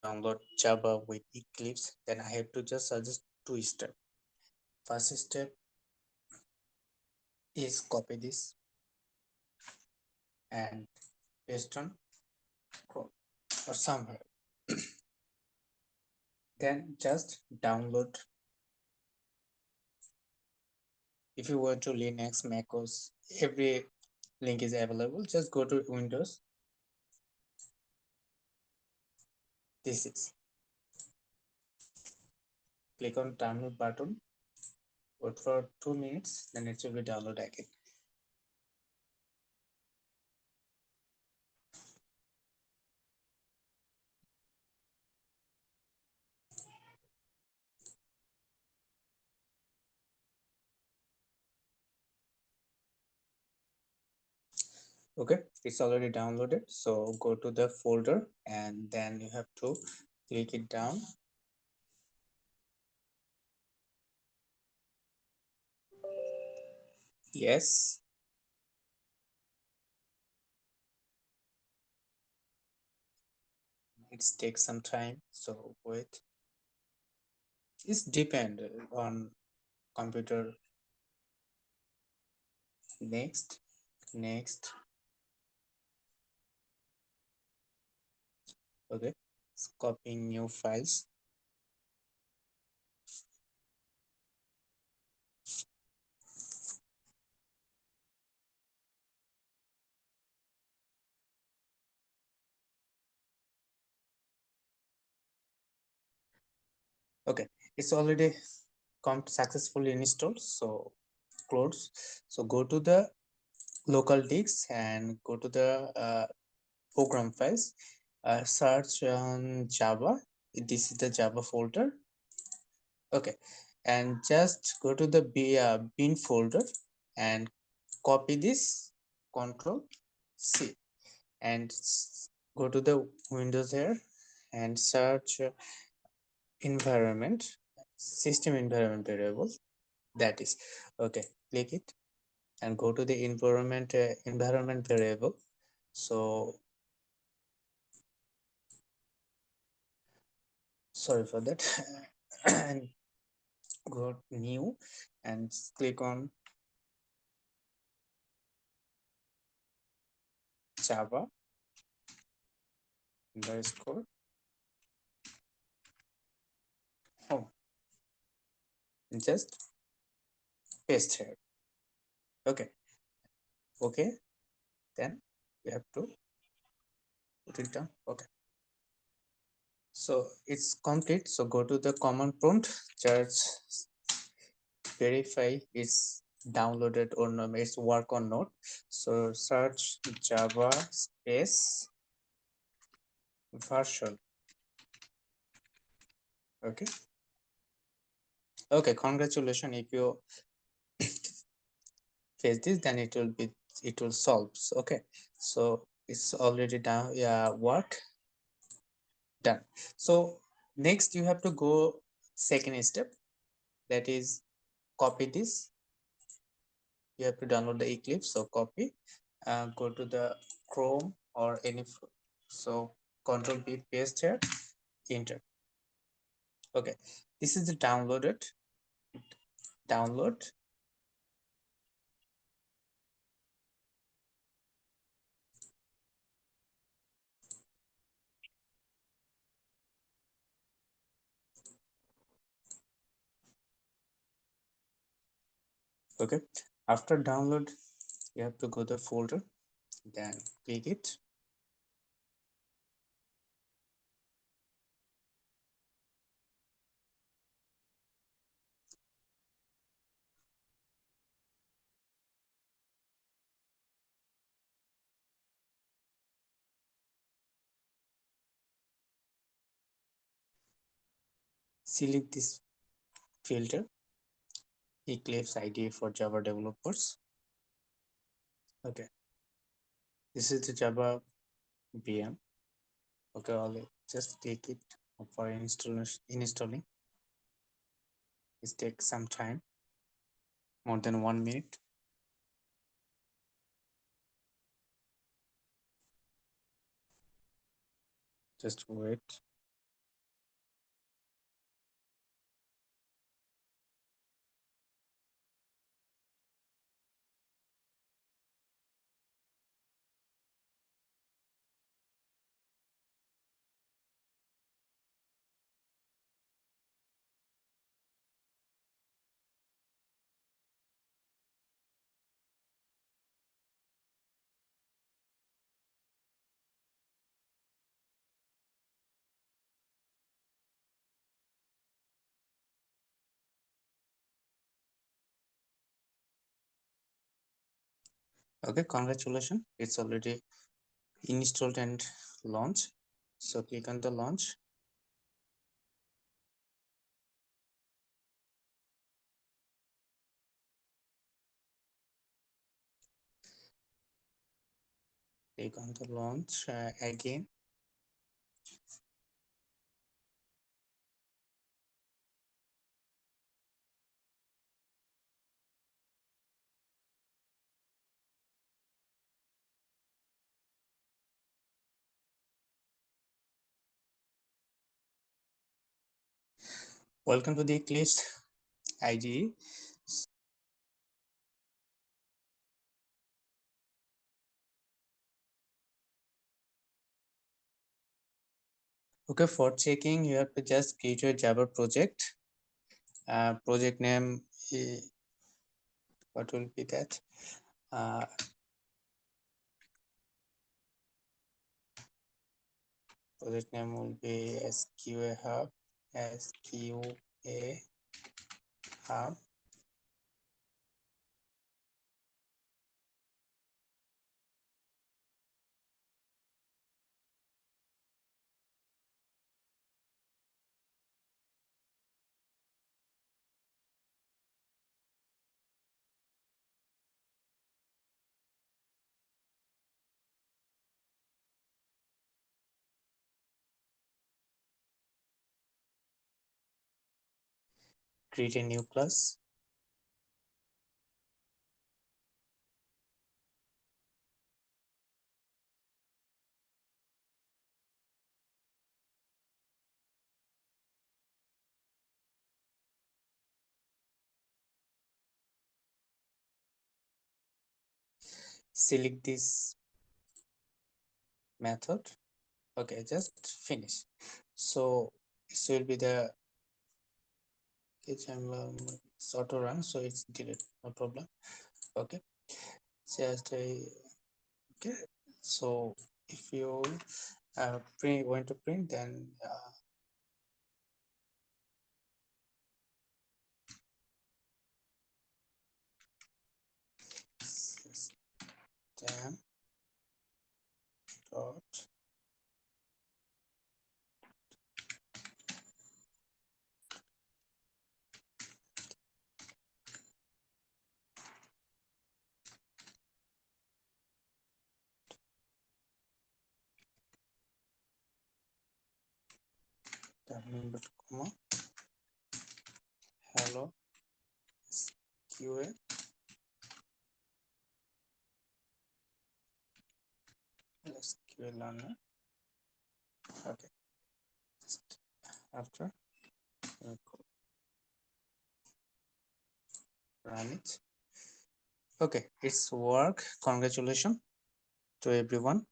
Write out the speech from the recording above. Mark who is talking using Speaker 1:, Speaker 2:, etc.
Speaker 1: download Java with Eclipse, then I have to just suggest two steps. First step is copy this and paste on Chrome or somewhere. Then just download. If you want to Linux, MacOS, every link is available. Just go to Windows. This is, click on download button, wait for 2 minutes, then it will be download again. Okay, it's already downloaded, so go to the folder and then you have to click it down. Yes, it takes some time, so wait. It's depend on computer. Next, next. Okay, it's copying new files. Okay, it's already come successfully installed, so close. So go to the local disk and go to the program files, search on Java. This is the Java folder. Okay, and just go to the bin folder and copy this, Control C, and go to the Windows here and search environment, system environment variable. That is okay. Click it and go to the environment variable. So sorry for that. And go new and click on Java underscore home. Just paste here. Okay, okay, then you have to put it down. Okay, so it's complete. So go to the command prompt, just verify it's downloaded or not, it's work or not. So search Java space version. Okay, okay, congratulations. If you face this, then it will solve. Okay, so it's already done. Yeah, work done. So next you have to go second step, that is copy this. You have to download the Eclipse, so copy, go to the Chrome or any, so Control B, paste here, enter. Okay, this is the download. Okay, after download you have to go to the folder, then click it. Select this filter, Eclipse IDE for Java developers. Okay, this is the Java VM. Okay, I'll just take it for installing. It takes some time, more than 1 minute. Just wait. Okay, congratulations, it's already installed and launched. So click on the launch. Click on the launch again. Welcome to the Eclipse IDE. Okay, for checking, you have to just create your Java project. Project name, what will be that? Project name will be SQA-HUB, SQA-HUB. Create a new class. Select this method. Okay, just finish. So this will be the auto run, so it's delete, no problem. Okay, just okay. So if you want to print, then system dot comma hello SQL learner. Okay, just after run it. Okay, it's work. Congratulations to everyone.